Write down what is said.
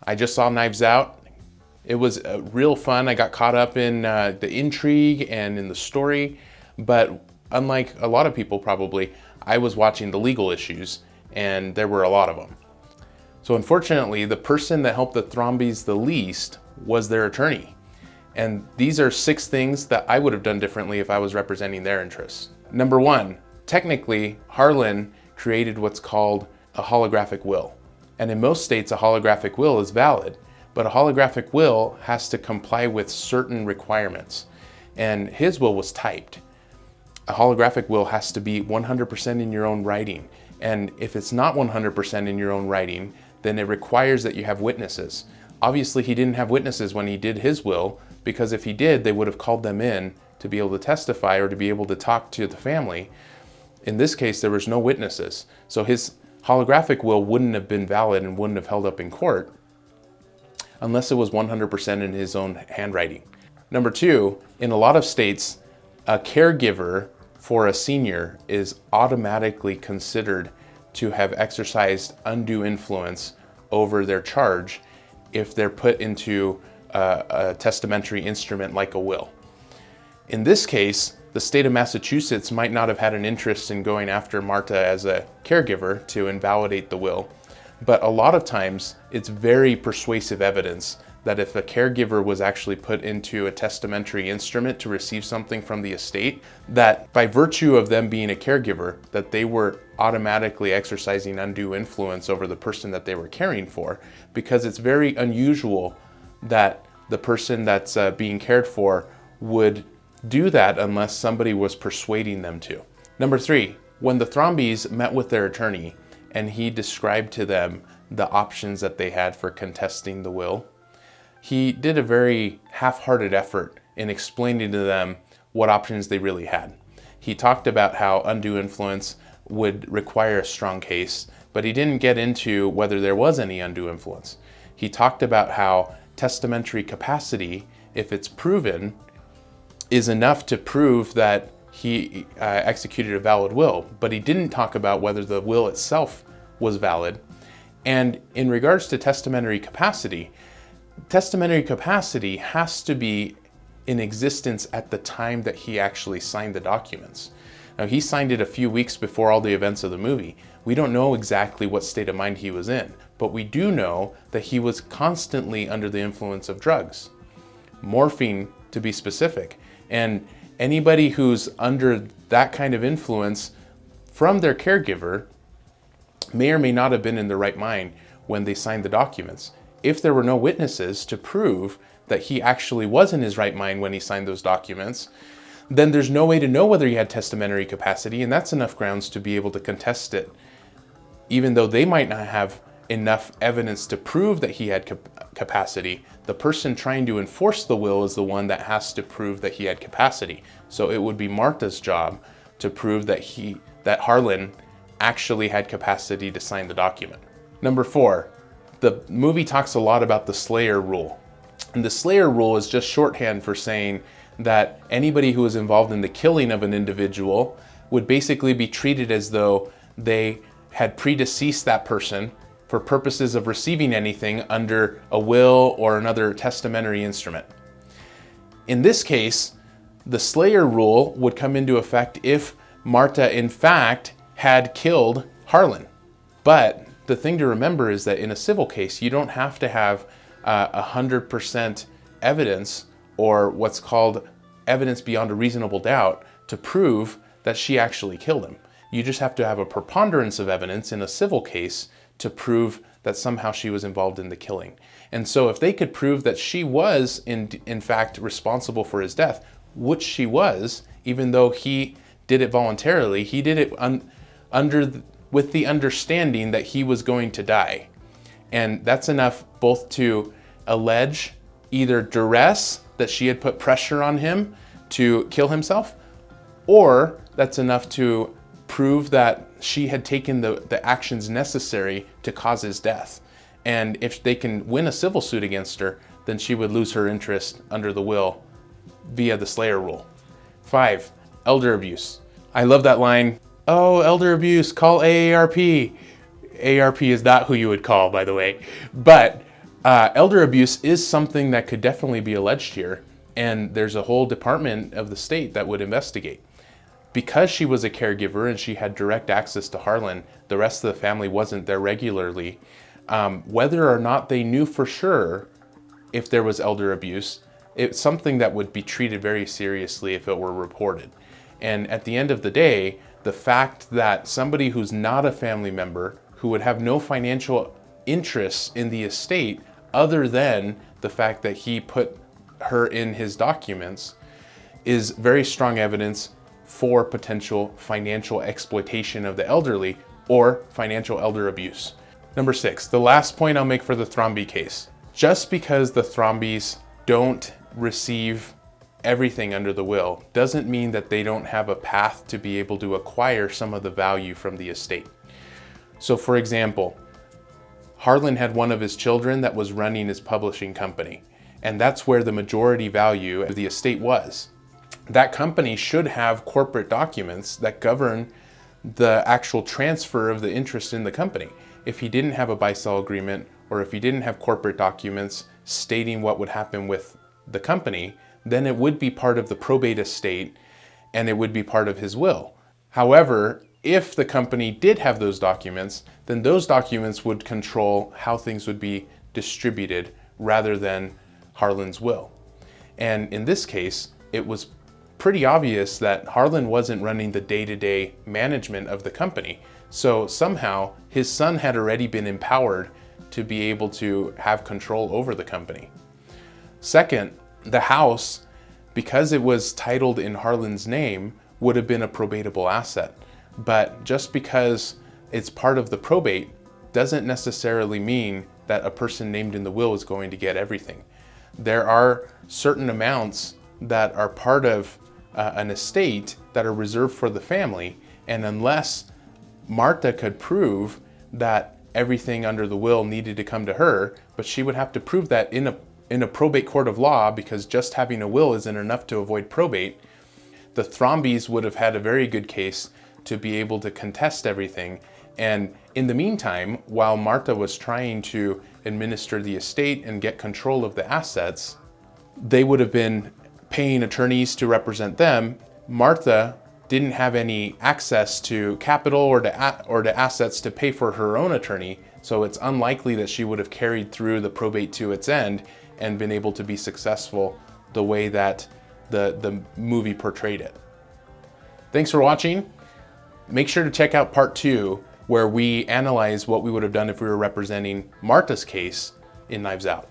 I just saw Knives Out. It was real fun. I got caught up in the intrigue and in the story, but unlike a lot of people probably, I was watching the legal issues, and there were a lot of them. So unfortunately, the person that helped the THROMBY'S the least was their attorney. And these are 6 things that I would have done differently if I was representing their interests. Number 1, technically, Harlan created what's called a holographic will. And in most states, a holographic will is valid, but a holographic will has to comply with certain requirements. And his will was typed. A holographic will has to be 100% in your own writing. And if it's not 100% in your own writing, then it requires that you have witnesses. Obviously, he didn't have witnesses when he did his will, because if he did, they would have called them in to be able to testify or to be able to talk to the family. In this case, there was no witnesses. So his holographic will wouldn't have been valid and wouldn't have held up in court unless it was 100% in his own handwriting. Number 2, in a lot of states, a caregiver for a senior is automatically considered to have exercised undue influence over their charge if they're put into a testamentary instrument like a will. In this case, the state of Massachusetts might not have had an interest in going after Marta as a caregiver to invalidate the will, but a lot of times it's very persuasive evidence that if a caregiver was actually put into a testamentary instrument to receive something from the estate, that by virtue of them being a caregiver, that they were automatically exercising undue influence over the person that they were caring for, because it's very unusual that the person that's being cared for would do that unless somebody was persuading them to. Number 3, when the THROMBY'S met with their attorney and he described to them the options that they had for contesting the will, he did a very half-hearted effort in explaining to them what options they really had. He talked about how undue influence would require a strong case, but he didn't get into whether there was any undue influence. He talked about how testamentary capacity, if it's proven, is enough to prove that he executed a valid will, but he didn't talk about whether the will itself was valid. And in regards to testamentary capacity has to be in existence at the time that he actually signed the documents. Now, he signed it a few weeks before all the events of the movie. We don't know exactly what state of mind he was in, but we do know that he was constantly under the influence of drugs, morphine to be specific. And anybody who's under that kind of influence from their caregiver may or may not have been in the right mind when they signed the documents. If there were no witnesses to prove that he actually was in his right mind when he signed those documents, then there's no way to know whether he had testamentary capacity, and that's enough grounds to be able to contest it, even though they might not have enough evidence to prove that he had capacity. The person trying to enforce the will is the one that has to prove that he had capacity. So it would be Marta's job to prove that Harlan actually had capacity to sign the document. Number 4, the movie talks a lot about the Slayer rule. And the Slayer rule is just shorthand for saying that anybody who was involved in the killing of an individual would basically be treated as though they had predeceased that person for purposes of receiving anything under a will or another testamentary instrument. In this case, the Slayer rule would come into effect if Marta in fact had killed Harlan. But the thing to remember is that in a civil case, you don't have to have 100% evidence, or what's called evidence beyond a reasonable doubt, to prove that she actually killed him. You just have to have a preponderance of evidence in a civil case to prove that somehow she was involved in the killing. And so if they could prove that she was in fact responsible for his death, which she was, even though he did it voluntarily, he did it with the understanding that he was going to die. And that's enough both to allege either duress, that she had put pressure on him to kill himself, or that's enough to prove that she had taken the actions necessary to cause his death. And if they can win a civil suit against her, then she would lose her interest under the will via the Slayer rule. 5, elder abuse. I love that line, "Oh, elder abuse, call AARP." AARP is not who you would call, by the way. But Elder abuse is something that could definitely be alleged here, and there's a whole department of the state that would investigate. Because she was a caregiver and she had direct access to Harlan, the rest of the family wasn't there regularly. Whether or not they knew for sure if there was elder abuse, it's something that would be treated very seriously if it were reported. And at the end of the day, the fact that somebody who's not a family member, who would have no financial interests in the estate other than the fact that he put her in his documents, is very strong evidence for potential financial exploitation of the elderly or financial elder abuse. Number 6, the last point I'll make for the Thromby case. Just because the Thrombys don't receive everything under the will doesn't mean that they don't have a path to be able to acquire some of the value from the estate. So for example, Harlan had one of his children that was running his publishing company, and that's where the majority value of the estate was. That company should have corporate documents that govern the actual transfer of the interest in the company. If he didn't have a buy-sell agreement, or if he didn't have corporate documents stating what would happen with the company, then it would be part of the probate estate and it would be part of his will. However, if the company did have those documents, then those documents would control how things would be distributed rather than Harlan's will. And in this case, it was pretty obvious that Harlan wasn't running the day-to-day management of the company. So somehow his son had already been empowered to be able to have control over the company. Second, the house, because it was titled in Harlan's name, would have been a probatable asset. But just because it's part of the probate doesn't necessarily mean that a person named in the will is going to get everything. There are certain amounts that are part of an estate that are reserved for the family, and unless Martha could prove that everything under the will needed to come to her, but she would have to prove that in a probate court of law, because just having a will isn't enough to avoid probate, the Thrombys would have had a very good case to be able to contest everything. And in the meantime, while Martha was trying to administer the estate and get control of the assets, they would have been paying attorneys to represent them. Martha didn't have any access to capital or to assets to pay for her own attorney, so it's unlikely that she would have carried through the probate to its end and been able to be successful the way that the movie portrayed it. Thanks for watching. Make sure to check out part 2, where we analyze what we would have done if we were representing Martha's case in Knives Out.